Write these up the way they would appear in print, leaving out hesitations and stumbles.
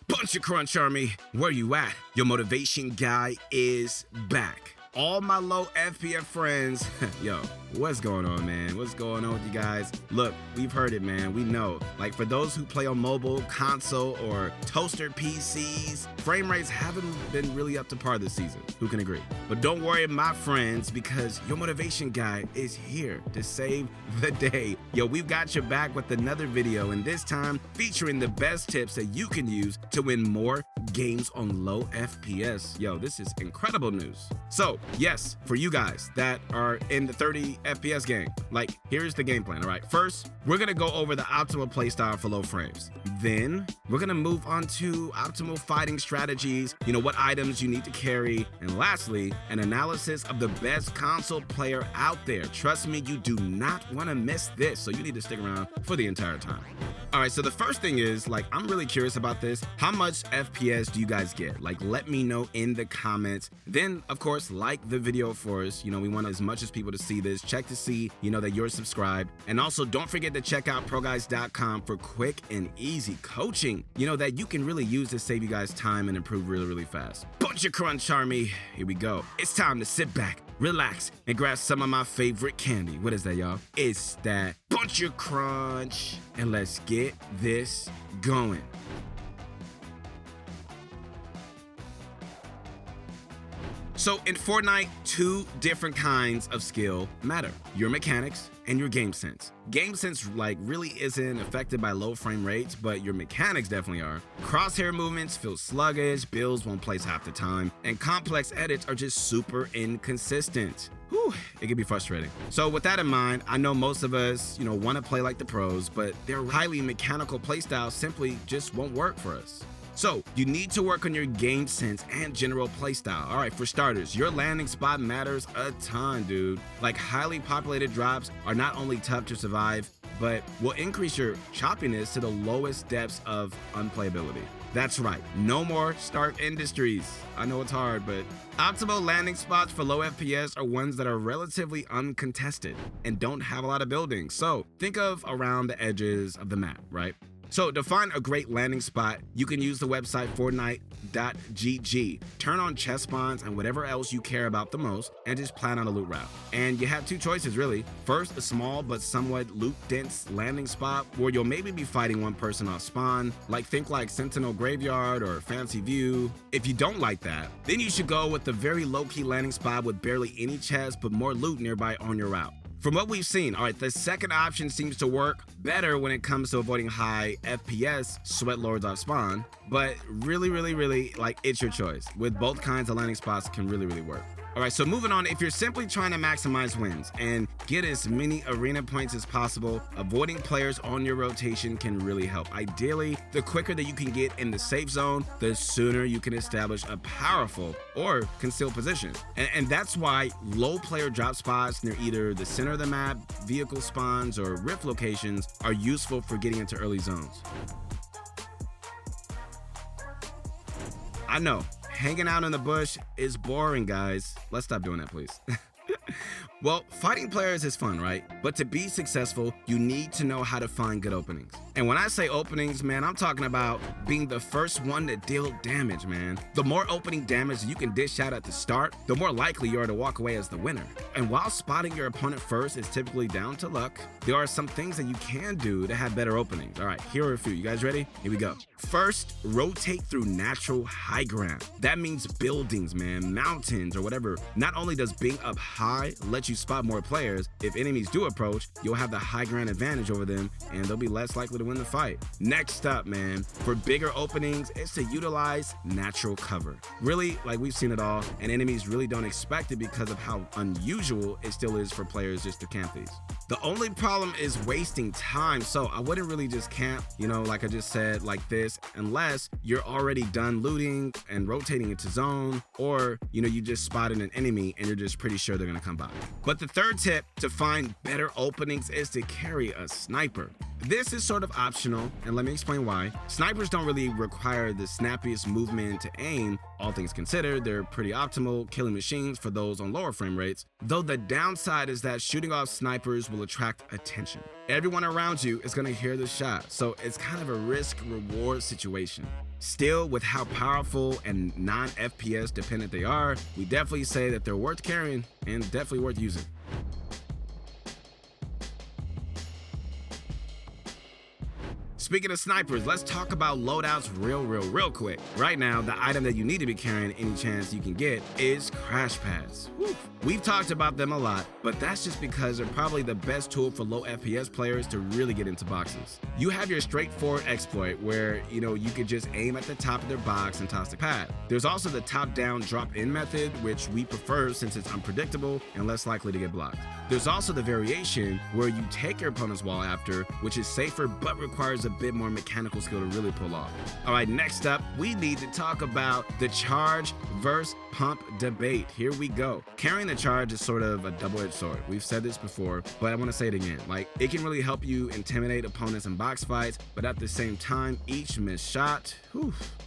Bunch of Crunch Army, where you at? Your motivation guy is back. All my low FPS friends, yo, what's going on, man? What's going on with you guys? Look, we've heard it, man. We know. Like, for those who play on mobile, console, or toaster PCs, frame rates haven't been really up to par this season. Who can agree? But don't worry, my friends, because your motivation guy is here to save the day. Yo, we've got your back with another video, and this time featuring the best tips that you can use to win more games on low FPS. Yo, this is incredible news. So, yes, for you guys that are in the 30 FPS game, like, here's the game plan, all right? First, we're gonna go over the optimal playstyle for low frames. Then, we're gonna move on to optimal fighting strategies, what items you need to carry. And lastly, an analysis of the best console player out there. Trust me, you do not wanna miss this, so you need to stick around for the entire time. All right, so the first thing is, I'm really curious about this. How much FPS do you guys get? Let me know in the comments. Then, of course, like the video for us. We want as much as people to see this. Check to see, that you're subscribed. And also, don't forget to check out ProGuides.com for quick and easy coaching, that you can really use to save you guys time and improve really, really fast. Bunch of Crunch Army, here we go. It's time to sit back, relax, and grab some of my favorite candy. What is that, y'all? It's that Bunch of Crunch. And let's get this going. So in Fortnite, two different kinds of skill matter: your mechanics and your game sense. Game sense really isn't affected by low frame rates, but your mechanics definitely are. Crosshair movements feel sluggish, builds won't place half the time, and complex edits are just super inconsistent. Whew, it can be frustrating. So with that in mind, I know most of us, want to play like the pros, but their highly mechanical playstyles simply just won't work for us. So, you need to work on your game sense and general playstyle. All right, for starters, your landing spot matters a ton, dude. Highly populated drops are not only tough to survive, but will increase your choppiness to the lowest depths of unplayability. That's right, no more Stark Industries. I know it's hard, but optimal landing spots for low FPS are ones that are relatively uncontested and don't have a lot of buildings. So, think of around the edges of the map, right? So to find a great landing spot, you can use the website Fortnite.gg. Turn on chest spawns and whatever else you care about the most, and just plan on a loot route. And you have two choices, really. First, a small but somewhat loot-dense landing spot where you'll maybe be fighting one person off spawn, think Sentinel Graveyard or Fancy View. If you don't like that, then you should go with a very low-key landing spot with barely any chests but more loot nearby on your route. From what we've seen, all right, the second option seems to work better when it comes to avoiding high FPS sweat lords off spawn, but really, it's your choice. With both kinds of landing spots can really work. All right, so moving on, if you're simply trying to maximize wins and get as many arena points as possible, avoiding players on your rotation can really help. Ideally, the quicker that you can get in the safe zone, the sooner you can establish a powerful or concealed position. And that's why low player drop spots near either the center of the map, vehicle spawns, or rift locations are useful for getting into early zones. I know. Hanging out in the bush is boring, guys. Let's stop doing that, please. Well, fighting players is fun, right? But to be successful, you need to know how to find good openings. And when I say openings, man, I'm talking about being the first one to deal damage, man. The more opening damage you can dish out at the start, the more likely you are to walk away as the winner. And while spotting your opponent first is typically down to luck, there are some things that you can do to have better openings. All right, here are a few. You guys ready? Here we go. First, rotate through natural high ground. That means buildings, man, mountains, or whatever. Not only does being up high let you spot more players, if enemies do approach, you'll have the high ground advantage over them, and they'll be less likely to win the fight. Next up, man, for bigger openings, it's to utilize natural cover. Really, we've seen it all, and enemies really don't expect it because of how unusual it still is for players just to camp these. The only problem is wasting time, so I wouldn't really just camp, like I just said, like this, unless you're already done looting and rotating into zone, or, you just spotted an enemy and you're just pretty sure they're gonna come by. But the third tip to find better openings is to carry a sniper. This is sort of optional, and let me explain why. Snipers don't really require the snappiest movement to aim. all things considered, they're pretty optimal killing machines for those on lower frame rates, though the downside is that shooting off snipers will attract attention. Everyone around you is going to hear the shot, so it's kind of a risk-reward situation. Still, with how powerful and non-FPS dependent they are, we definitely say that they're worth carrying and definitely worth using. Speaking of snipers, let's talk about loadouts real quick. Right now, the item that you need to be carrying any chance you can get is crash pads. Whew. We've talked about them a lot, but that's just because they're probably the best tool for low FPS players to really get into boxes. You have your straightforward exploit where, you could just aim at the top of their box and toss the pad. There's also the top-down drop-in method, which we prefer since it's unpredictable and less likely to get blocked. There's also the variation where you take your opponent's wall after, which is safer but requires a bit more mechanical skill to really pull off. All right, next up, we need to talk about the charge versus pump debate. Here we go. Carrying the charge is sort of a double-edged sword. We've said this before, but I want to say it again. It can really help you intimidate opponents in box fights, but at the same time, each missed shot,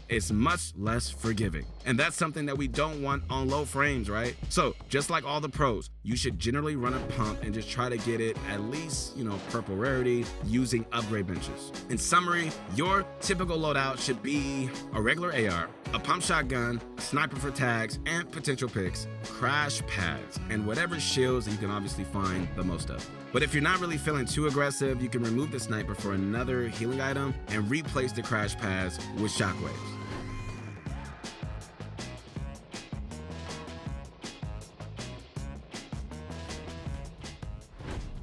it's much less forgiving. And that's something that we don't want on low frames, right? So just like all the pros, you should generally run a pump and just try to get it at least, purple rarity using upgrade benches. In summary, your typical loadout should be a regular AR, a pump shotgun, a sniper for tags and potential picks, crash pads, and whatever shields that you can obviously find the most of. But if you're not really feeling too aggressive, you can remove the sniper for another healing item and replace the crash pads with shockwaves.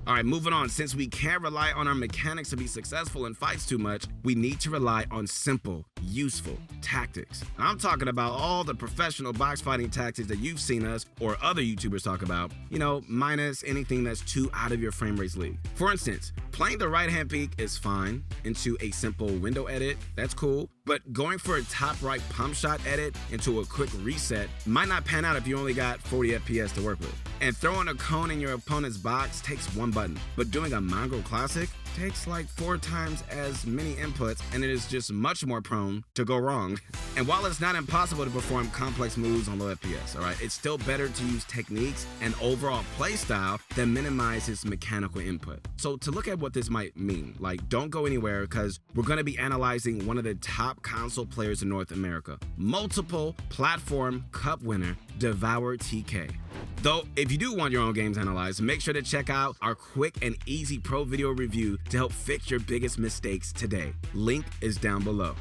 All right, moving on. Since we can't rely on our mechanics to be successful in fights too much, we need to rely on simple, useful tactics. And I'm talking about all the professional box fighting tactics that you've seen us or other YouTubers talk about, minus anything that's too out of your frame rate's league. For instance, playing the right-hand peek is fine into a simple window edit, that's cool, but going for a top right pump shot edit into a quick reset might not pan out if you only got 40 FPS to work with. And throwing a cone in your opponent's box takes one button, but doing a Mongrel Classic takes like 4 times as many inputs, and it is just much more prone to go wrong. And while it's not impossible to perform complex moves on low FPS, all right, it's still better to use techniques and overall play style that minimizes mechanical input. So to look at what this might mean, don't go anywhere because we're going to be analyzing one of the top console players in North America, multiple platform cup winner, Devour TK. Though, if you do want your own games analyzed, make sure to check out our quick and easy pro video review to help fix your biggest mistakes today. Link is down below.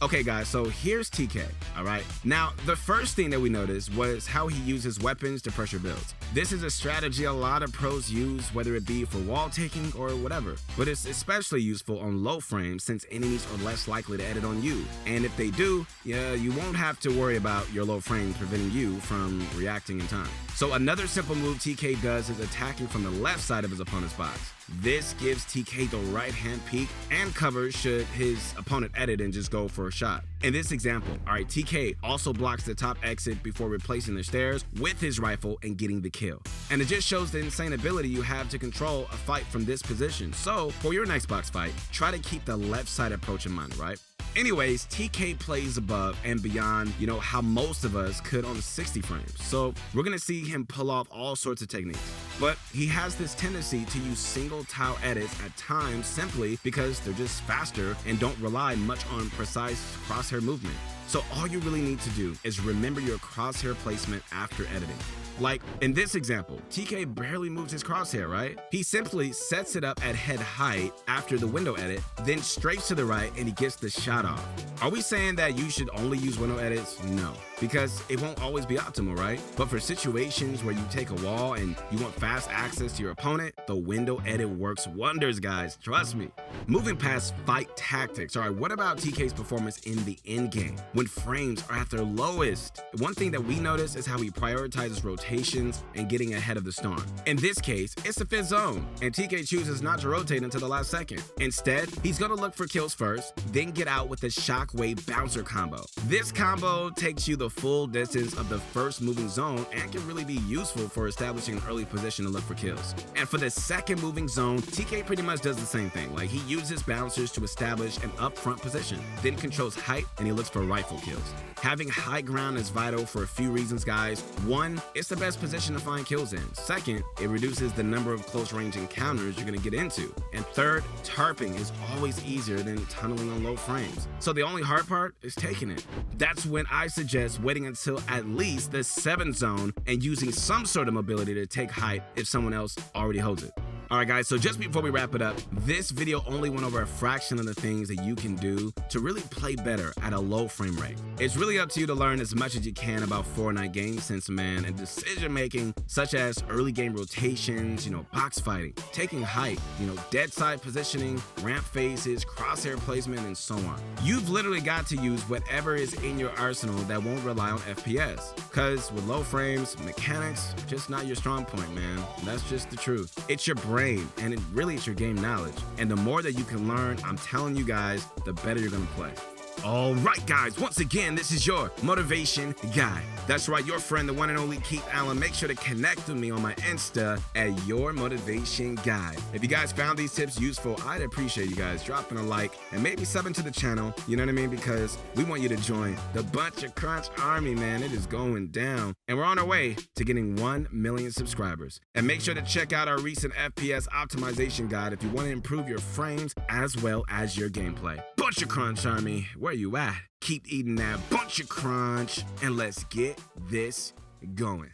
Okay guys, so here's TK, all right? Now, the first thing that we noticed was how he uses weapons to pressure builds. This is a strategy a lot of pros use, whether it be for wall taking or whatever, but it's especially useful on low frames since enemies are less likely to edit on you. And if they do, you won't have to worry about your low frames preventing you from reacting in time. So another simple move TK does is attacking from the left side of his opponent's box. This gives TK the right-hand peek and cover should his opponent edit and just go for a shot. In this example, all right, TK also blocks the top exit before replacing the stairs with his rifle and getting the kill. And it just shows the insane ability you have to control a fight from this position. So for your next box fight, try to keep the left side approach in mind, right? Anyways, TK plays above and beyond, how most of us could on 60 frames. So we're gonna see him pull off all sorts of techniques. But he has this tendency to use single tile edits at times simply because they're just faster and don't rely much on precise crosshair movement. So all you really need to do is remember your crosshair placement after editing. Like in this example, TK barely moves his crosshair, right? He simply sets it up at head height after the window edit, then straight to the right and he gets the shot off. Are we saying that you should only use window edits? No, because it won't always be optimal, right? But for situations where you take a wall and you want fast access to your opponent, the window edit works wonders, guys, trust me. Moving past fight tactics, all right, what about TK's performance in the end game when frames are at their lowest? One thing that we notice is how he prioritizes rotations and getting ahead of the storm. In this case, it's the 5th zone, and TK chooses not to rotate until the last second. Instead, he's gonna look for kills first, then get out with the shockwave bouncer combo. This combo takes you the full distance of the first moving zone and can really be useful for establishing an early position to look for kills. And for the second moving zone, TK pretty much does the same thing. Like he uses bouncers to establish an up-front position, then controls height and he looks for rifle kills. Having high ground is vital for a few reasons, guys. One, it's the best position to find kills in. Second, it reduces the number of close-range encounters you're gonna get into. And third, tarping is always easier than tunneling on low frames. So the only hard part is taking it. That's when I suggest waiting until at least the 7th zone and using some sort of mobility to take height if someone else already holds it. Alright guys, so just before we wrap it up, this video only went over a fraction of the things that you can do to really play better at a low frame rate. It's really up to you to learn as much as you can about Fortnite game sense, man, and decision making such as early game rotations, box fighting, taking height, dead side positioning, ramp phases, crosshair placement, and so on. You've literally got to use whatever is in your arsenal that won't rely on FPS. Cause with low frames, mechanics, just not your strong point, man. That's just the truth. It's your brain, and it's your game knowledge. And the more that you can learn, I'm telling you guys, the better you're gonna play. All right, guys, once again, this is your motivation guy. That's right, your friend, the one and only Keith Allen. Make sure to connect with me on my Insta at Your Motivation Guy. If you guys found these tips useful, I'd appreciate you guys dropping a like and maybe subbing to the channel, you know what I mean? Because we want you to join the Bunch of Crunch Army, man. It is going down. And we're on our way to getting 1 million subscribers. And make sure to check out our recent FPS optimization guide if you want to improve your frames as well as your gameplay. Bunch of Crunch Army, where you at? Keep eating that bunch of crunch and let's get this going.